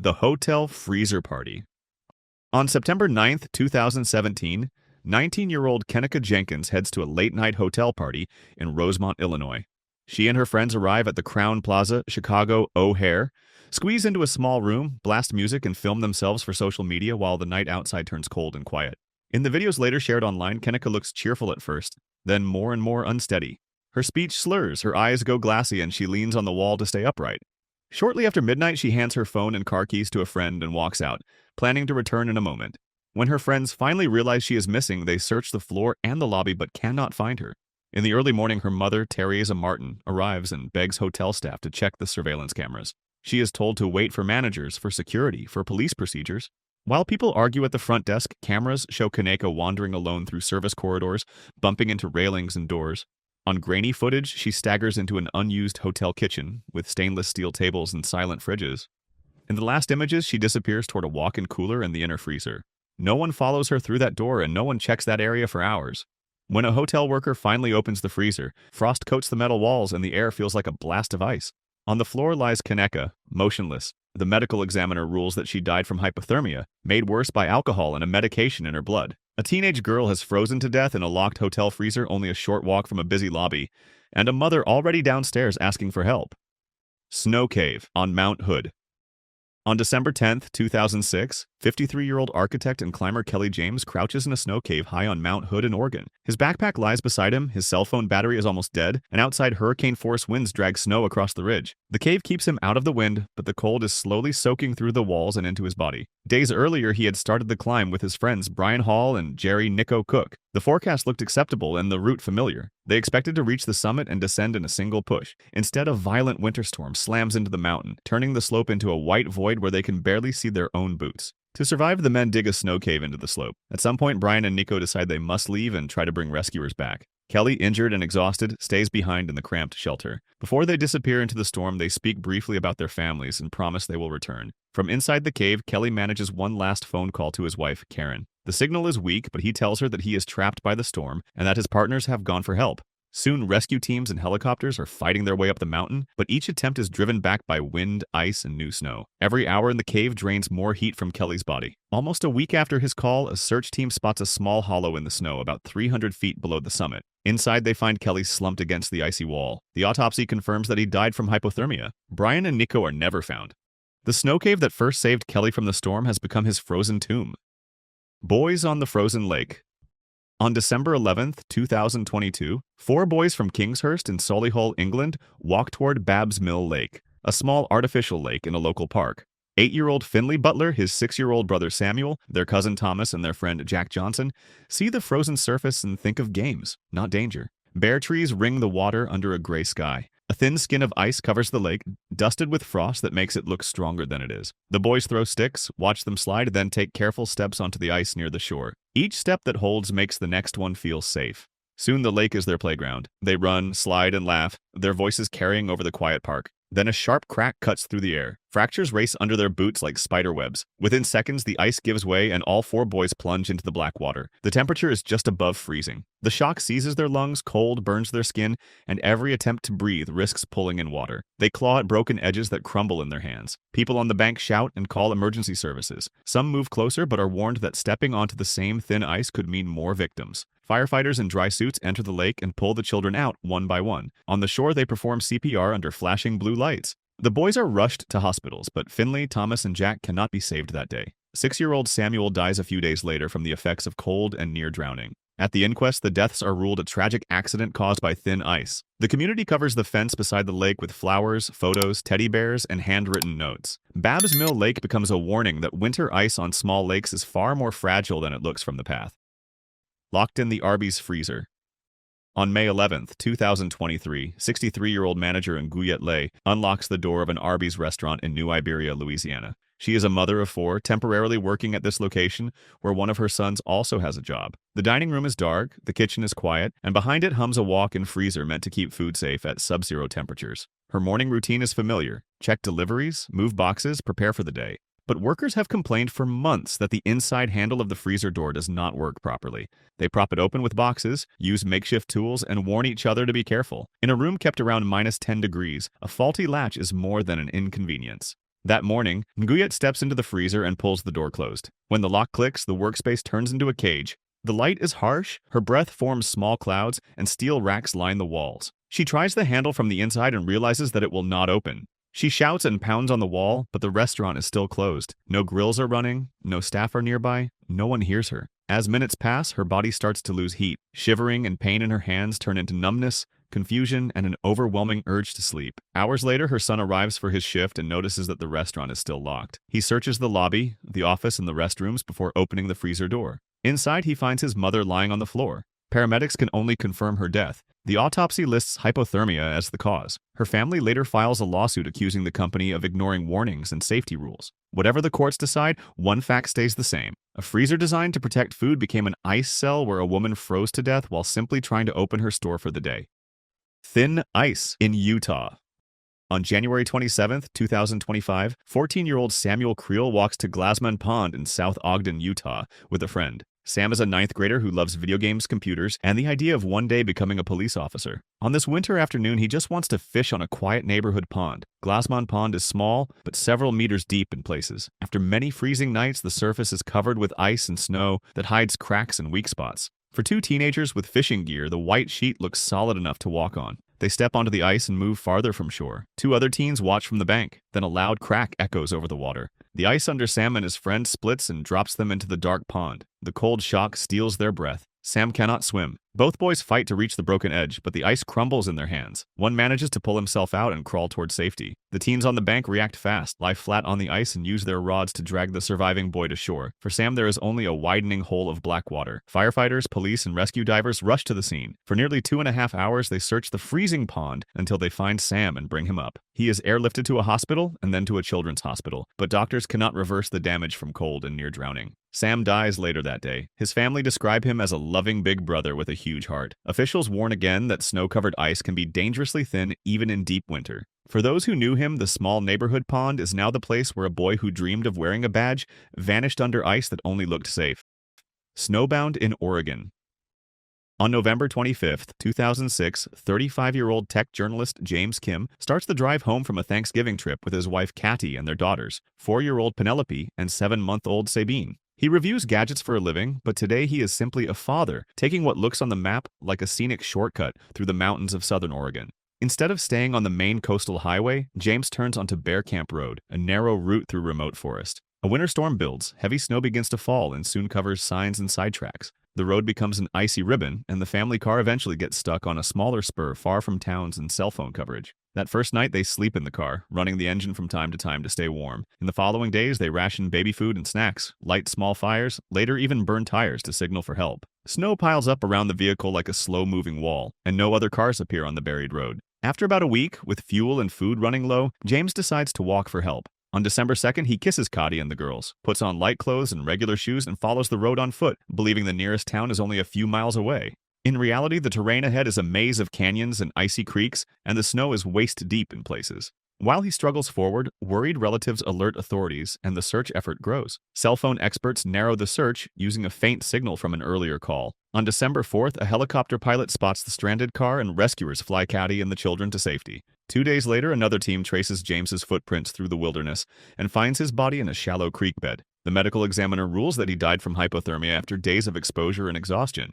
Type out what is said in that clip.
The Hotel Freezer Party. On September 9th, 2017, 19-year-old Kenika Jenkins heads to a late-night hotel party in Rosemont, Illinois. She and her friends arrive at the Crown Plaza, Chicago O'Hare, squeeze into a small room, blast music, and film themselves for social media while the night outside turns cold and quiet. In the videos later shared online, Kenika looks cheerful at first, then more and more unsteady. Her speech slurs, her eyes go glassy, and she leans on the wall to stay upright. Shortly after midnight, she hands her phone and car keys to a friend and walks out, planning to return in a moment. When her friends finally realize she is missing, they search the floor and the lobby but cannot find her. In the early morning, her mother, Teresa Martin, arrives and begs hotel staff to check the surveillance cameras. She is told to wait for managers, for security, for police procedures. While people argue at the front desk, cameras show Kenika wandering alone through service corridors, bumping into railings and doors. On grainy footage, she staggers into an unused hotel kitchen with stainless steel tables and silent fridges. In the last images, she disappears toward a walk-in cooler and the inner freezer. No one follows her through that door, and no one checks that area for hours. When a hotel worker finally opens the freezer, frost coats the metal walls and the air feels like a blast of ice. On the floor lies Kenika, motionless. The medical examiner rules that she died from hypothermia, made worse by alcohol and a medication in her blood. A teenage girl has frozen to death in a locked hotel freezer only a short walk from a busy lobby, and a mother already downstairs asking for help. Snow Cave on Mount Hood. On December 10th, 2006, 53-year-old architect and climber Kelly James crouches in a snow cave high on Mount Hood in Oregon. His backpack lies beside him, his cell phone battery is almost dead, and outside hurricane-force winds drag snow across the ridge. The cave keeps him out of the wind, but the cold is slowly soaking through the walls and into his body. Days earlier, he had started the climb with his friends Brian Hall and Jerry Nico Cook. The forecast looked acceptable and the route familiar. They expected to reach the summit and descend in a single push. Instead, a violent winter storm slams into the mountain, turning the slope into a white void where they can barely see their own boots. To survive, the men dig a snow cave into the slope. At some point, Brian and Nico decide they must leave and try to bring rescuers back. Kelly, injured and exhausted, stays behind in the cramped shelter. Before they disappear into the storm, they speak briefly about their families and promise they will return. From inside the cave, Kelly manages one last phone call to his wife, Karen. The signal is weak, but he tells her that he is trapped by the storm and that his partners have gone for help. Soon, rescue teams and helicopters are fighting their way up the mountain, but each attempt is driven back by wind, ice, and new snow. Every hour in the cave drains more heat from Kelly's body. Almost a week after his call, a search team spots a small hollow in the snow about 300 feet below the summit. Inside, they find Kelly slumped against the icy wall. The autopsy confirms that he died from hypothermia. Brian and Nico are never found. The snow cave that first saved Kelly from the storm has become his frozen tomb. Boys on the Frozen Lake. On December 11th, 2022, 4 boys from Kingshurst in Solihull, England, walk toward Babbs Mill Lake, a small artificial lake in a local park. 8-year-old Finley Butler, his 6-year-old brother Samuel, their cousin Thomas, and their friend Jack Johnson see the frozen surface and think of games, not danger. Bare trees ring the water under a gray sky. A thin skin of ice covers the lake, dusted with frost that makes it look stronger than it is. The boys throw sticks, watch them slide, then take careful steps onto the ice near the shore. Each step that holds makes the next one feel safe. Soon the lake is their playground. They run, slide, and laugh, their voices carrying over the quiet park. Then a sharp crack cuts through the air. Fractures race under their boots like spider webs. Within seconds, the ice gives way and all 4 boys plunge into the black water. The temperature is just above freezing. The shock seizes their lungs, cold burns their skin, and every attempt to breathe risks pulling in water. They claw at broken edges that crumble in their hands. People on the bank shout and call emergency services. Some move closer but are warned that stepping onto the same thin ice could mean more victims. Firefighters in dry suits enter the lake and pull the children out one by one. On the shore, they perform CPR under flashing blue lights. The boys are rushed to hospitals, but Finley, Thomas, and Jack cannot be saved that day. 6-year-old Samuel dies a few days later from the effects of cold and near drowning. At the inquest, the deaths are ruled a tragic accident caused by thin ice. The community covers the fence beside the lake with flowers, photos, teddy bears, and handwritten notes. Babbs Mill Lake becomes a warning that winter ice on small lakes is far more fragile than it looks from the path. Locked in the Arby's freezer. On May 11th, 2023, 63-year-old manager Nguyet Lay unlocks the door of an Arby's restaurant in New Iberia, Louisiana. She is a mother of 4, temporarily working at this location, where one of her sons also has a job. The dining room is dark, the kitchen is quiet, and behind it hums a walk-in freezer meant to keep food safe at sub-zero temperatures. Her morning routine is familiar. Check deliveries, move boxes, prepare for the day. But workers have complained for months that the inside handle of the freezer door does not work properly. They prop it open with boxes, use makeshift tools, and warn each other to be careful. In a room kept around -10 degrees, a faulty latch is more than an inconvenience. That morning, Nguyet steps into the freezer and pulls the door closed. When the lock clicks, the workspace turns into a cage. The light is harsh, her breath forms small clouds, and steel racks line the walls. She tries the handle from the inside and realizes that it will not open. She shouts and pounds on the wall, but the restaurant is still closed. No grills are running, no staff are nearby, no one hears her. As minutes pass, her body starts to lose heat. Shivering and pain in her hands turn into numbness, confusion, and an overwhelming urge to sleep. Hours later, her son arrives for his shift and notices that the restaurant is still locked. He searches the lobby, the office, and the restrooms before opening the freezer door. Inside, he finds his mother lying on the floor. Paramedics can only confirm her death. The autopsy lists hypothermia as the cause. Her family later files a lawsuit accusing the company of ignoring warnings and safety rules. Whatever the courts decide, one fact stays the same. A freezer designed to protect food became an ice cell where a woman froze to death while simply trying to open her store for the day. Thin ice in Utah. On January 27, 2025, 14-year-old Samuel Creel walks to Glassman Pond in South Ogden, Utah, with a friend. Sam is a 9th grader who loves video games, computers, and the idea of one day becoming a police officer. On this winter afternoon, he just wants to fish on a quiet neighborhood pond. Glassman Pond is small, but several meters deep in places. After many freezing nights, the surface is covered with ice and snow that hides cracks and weak spots. For two teenagers with fishing gear, the white sheet looks solid enough to walk on. They step onto the ice and move farther from shore. Two other teens watch from the bank. Then a loud crack echoes over the water. The ice under Sam and his friend splits and drops them into the dark pond. The cold shock steals their breath. Sam cannot swim. Both boys fight to reach the broken edge, but the ice crumbles in their hands. One manages to pull himself out and crawl toward safety. The teens on the bank react fast, lie flat on the ice, and use their rods to drag the surviving boy to shore. For Sam, there is only a widening hole of black water. Firefighters, police, and rescue divers rush to the scene. For nearly 2.5 hours, they search the freezing pond until they find Sam and bring him up. He is airlifted to a hospital and then to a children's hospital, but doctors cannot reverse the damage from cold and near drowning. Sam dies later that day. His family describe him as a loving big brother with a huge heart. Officials warn again that snow-covered ice can be dangerously thin even in deep winter. For those who knew him, the small neighborhood pond is now the place where a boy who dreamed of wearing a badge vanished under ice that only looked safe. Snowbound in Oregon. On November 25, 2006, 35-year-old tech journalist James Kim starts the drive home from a Thanksgiving trip with his wife Kathy and their daughters, 4-year-old Penelope and 7-month-old Sabine. He reviews gadgets for a living, but today he is simply a father, taking what looks on the map like a scenic shortcut through the mountains of southern Oregon. Instead of staying on the main coastal highway, James turns onto Bear Camp Road, a narrow route through remote forest. A winter storm builds, heavy snow begins to fall and soon covers signs and sidetracks. The road becomes an icy ribbon, and the family car eventually gets stuck on a smaller spur far from towns and cell phone coverage. That first night, they sleep in the car, running the engine from time to time to stay warm. In the following days, they ration baby food and snacks, light small fires, later even burn tires to signal for help. Snow piles up around the vehicle like a slow-moving wall, and no other cars appear on the buried road. After about a week, with fuel and food running low, James decides to walk for help. On December 2nd, he kisses Cotty and the girls, puts on light clothes and regular shoes, and follows the road on foot, believing the nearest town is only a few miles away. In reality, the terrain ahead is a maze of canyons and icy creeks, and the snow is waist-deep in places. While he struggles forward, worried relatives alert authorities, and the search effort grows. Cell phone experts narrow the search using a faint signal from an earlier call. On December 4th, a helicopter pilot spots the stranded car, and rescuers fly Cady and the children to safety. 2 days later, another team traces James's footprints through the wilderness and finds his body in a shallow creek bed. The medical examiner rules that he died from hypothermia after days of exposure and exhaustion.